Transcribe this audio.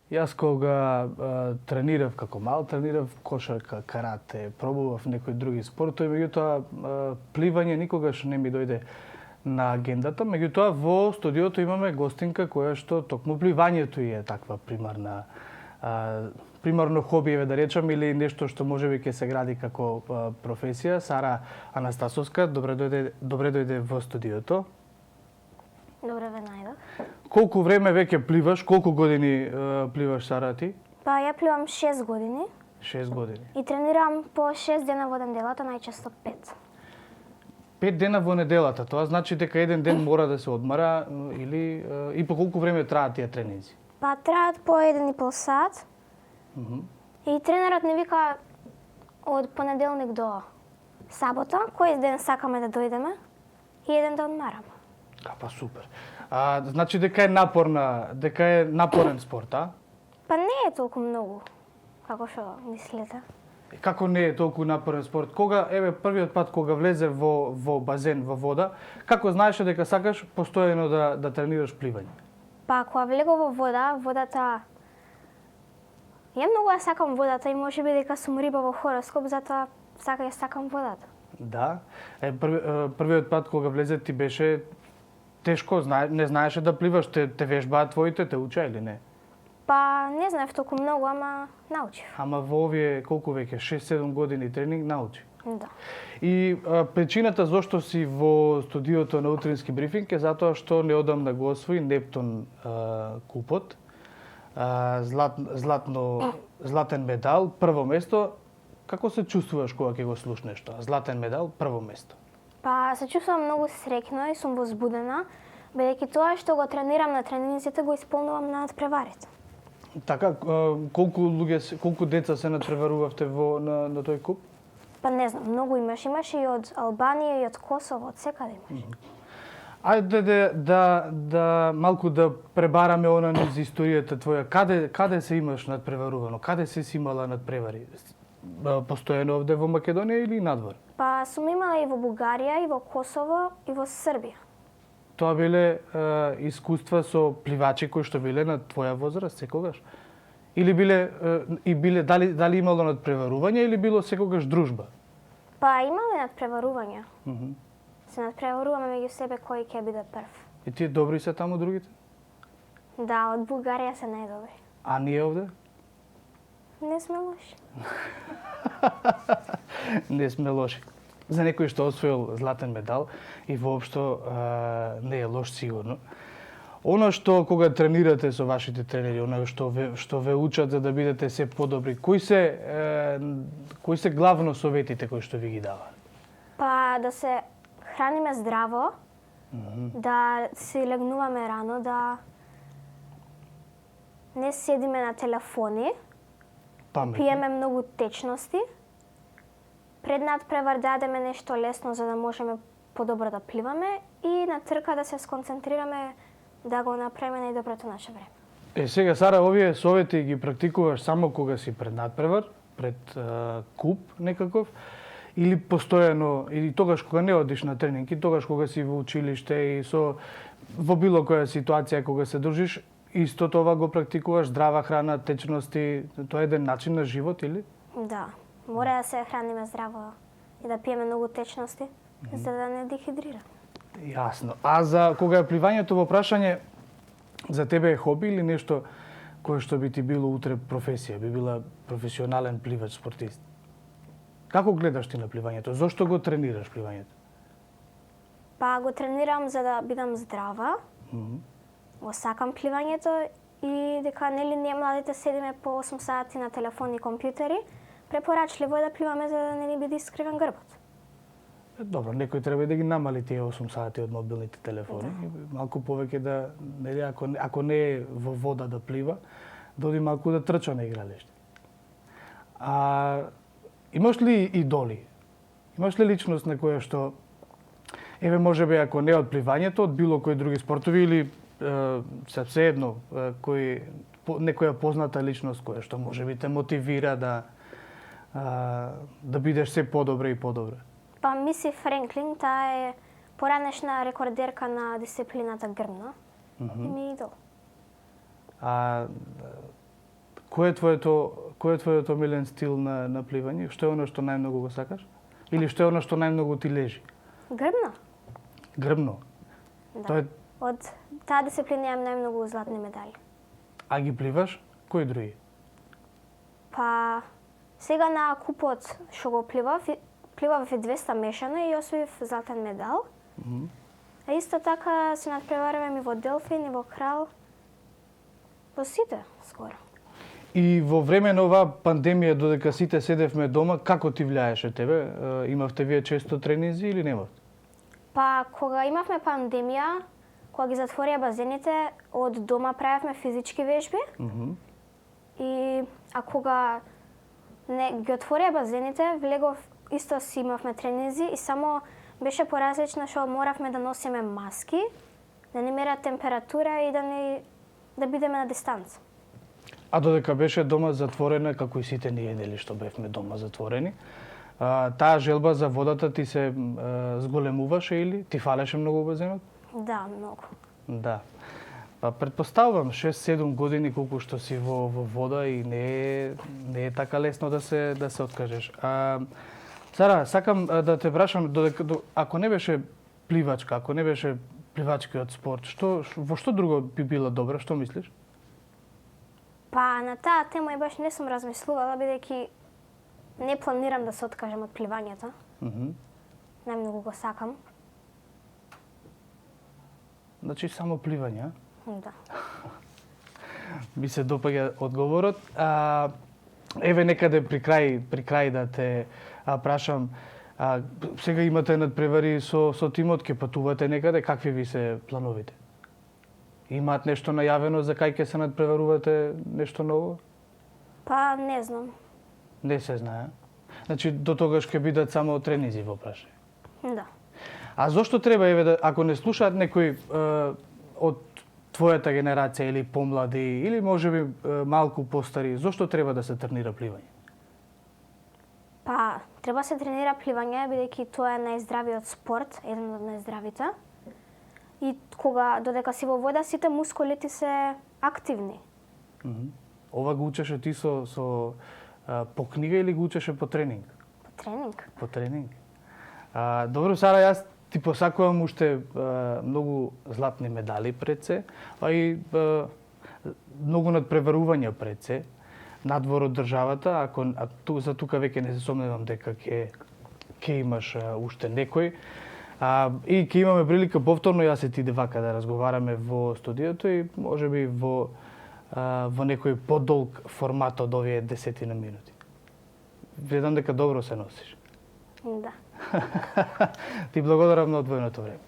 Јас кога тренирав како мал, тренирав кошарка, карате, пробував некои други спортови, меѓутоа пливање никогаш не ми дојде на агендата. Меѓутоа во студиото имаме гостинка која што токму пливањето е таква примарно хобиеве да речам или нешто што можеби ќе се гради како професија. Сара Анастасовска, добре дојде во студиото. Добре ве најдов. Колку време веќе пливаш? Колку години пливаш, Сара, ти? Па ја пливам 6 години 6 години. и тренирам по 6 дена во неделата, најчесто 5. 5 дена во неделата, тоа значи дека еден ден мора да се одмара или и по колку време траат тие тренинзи? Па траат по 1,5 сат. И тренерот не вика од понеделник до сабота, кој ден сакаме да дојдеме и еден да одмараме. Па супер. Значи дека е напорен спорт, а? Па не е толку многу, како што мислите. Како не е толку напорен спорт? Кога првиот пат кога влезе во базен, во вода, како знаеше дека сакаш постојано да тренираш пливање? Па кога влегов во водата ја многу ја сакам водата и можеби дека сум риба во хороскоп, затоа ја сакам водата. Да. Првиот пат кога влезе ти беше тешко, не знаеше да пливаш, те вежбаат твоите, те уча или не? Па не знаев толку многу, ама научив. Ама во овие колку веќе 6-7 години тренинг научи. Да. И причината зошто си во студиото на Утрински брифинг е затоа што неодамна го освои Нептун купот. Златен медал, прво место. Како се чувствуваш кога ќе го слушнеш тоа? Златен медал, прво место. Па се чувствувам многу среќно и сум возбудена, бидејќи тоа што го тренирам на тренинзите го исполнувам на надпреварите. Така, колку деца се надпреварувавте на тој куп? Па не знам, многу имаше и од Албанија и од Косово, од секаде имаше. Ајде да малку да пребараме она низ историјата твоја. Каде се имаш надпреварувано? Каде си имала надпревари? Постојано овде во Македонија или надвор? Па сум имала и во Бугарија, и во Косово, и во Србија. Тоа биле искуства со пливачи кои што биле на твоја возраст секогаш? Или биле дали имало надпреварување или било секогаш дружба? Па имаме надпреварувања. Се надпреваруваме меѓу себе кој ќе биде прв. И тие добри се таму другите? Да, од Бугарија се најдобри. А ние овде? Не сме лоши. Не сме лоши. За некој што освоил златен медал и воопшто не е лош сигурно. Оно што кога тренирате со вашите тренери, оно што ве учат за да бидете се подобри, кои се главно советите кои што ви ги даваат? Па да се храниме здраво, да си легнуваме рано, да не седиме на телефони, пиеме многу течности, пред надпревар да јадеме нешто лесно за да можеме подобро да пливаме и на трка да се сконцентрираме да го направиме најдоброто наше време. Сега, Сара, овие совети ги практикуваш само кога си пред надпревар, пред куп некаков, или постојано, или тогаш кога не одиш на тренинг, и тогаш кога си во училиште и во било која ситуација кога се дружиш, исто тоа го практикуваш, здрава храна, течности, тоа е еден начин на живот, или? Да, мора да се храниме здраво и да пиеме многу течности, за да не дехидрира. Јасно. А за кога е пливањето во прашање, за тебе е хоби или нешто кое што би ти било утре професија, би била професионален пливач, спортист? Како гледаш ти на пливањето? Зошто го тренираш пливањето? Па го тренирам за да бидам здрава, го сакам пливањето и дека нели ние младите седиме по 8 сати на телефони и компјутери, препорачливо е да пливаме за да не ни биде искривен грбот. Добро, некој треба да ги намали тие 8 сати од мобилните телефони. Да. Малку повеќе да, нели, ако не е во вода да плива, да оди малку да трча на игралиште. Имаш ли идоли? Имаш ли личност на која што, можеби ако не од пливањето, од било кои други спортови или се едно, некоја позната личност која што можеби те мотивира да бидеш се подобре и подобре? Па Миси Френклин, таа е поранешна рекордерка на дисциплината грмна и ми е идол. Кој е твојот омилен стил на пливање? Што е оно што најмногу го сакаш? Или што е оно што најмногу ти лежи? Грбно. Грбно? Да. Тоа е... Од таа дисциплина имам најмногу златни медали. А ги пливаш? Кои други? Па сега на купот што го пливав и 200 мешано и освоив златен медал. А исто така се надпреварувам и во делфин и во крал. Во сите скоро. И во време на оваа пандемија, додека сите седевме дома, како ти влијаеше тебе? Имавте вие често тренинзи или немавте? Па кога имавме пандемија, кога ги затворија базените, од дома правевме физички вежби. А кога не ги отворија базените, влегов исто си имавме тренинзи и само беше поразлично што моравме да носиме маски, да не мерат температура и да бидеме на дистанца. А додека беше дома затворена, како и сите ние дели што бевме дома затворени, таа желба за водата ти се зголемуваше или ти фалеше многу базенот? Да, многу. Да. Па претпоставувам 6-7 години колку што си во вода и не е така лесно да се откажеш. Сара, сакам да те прашам, ако не беше пливачка, ако не беше пливачкиот спорт, во што друго би била добра, што мислиш? Па на таа тема и баш не сум размислувала, бидејќи не планирам да се откажам од пливањето. Најмногу го сакам. Значи само пливање, а? Да. Ми се допаѓа одговорот. Еве некаде при крај да те прашам, сега имате надпревари со тимот, ќе патувате некаде, какви ви се плановите? Имаат нешто најавено за кај ќе се надпреварувате, нешто ново? Па не знам. Не се знае. Значи до тогаш ќе бидат само тренинзи во прашање. Да. А зошто треба, еве, ако не слушаат некои од твојата генерација или помлади, или можеби малку постари, зошто треба да се тренира пливање? Па, треба се тренира пливање, бидејќи тоа е најздравиот спорт, еден од најздравите. И додека си во вода, сите мускулите се активни. Ова го учеше ти по книга или го учеше по тренинг? По тренинг. По тренинг. Добро, Сара, јас ти посакувам уште многу златни медали пред се, а и многу надпреварувања пред се, надвор од државата, за тука веќе не се сомневам дека ќе имаш уште некој. И ќе имаме прилика повторно јас и ти вака да разговараме во студиото и можеби во некој подолг формат од овие 10 минути. Видам дека добро се носиш. Да. Ти благодарам на одвоеното време.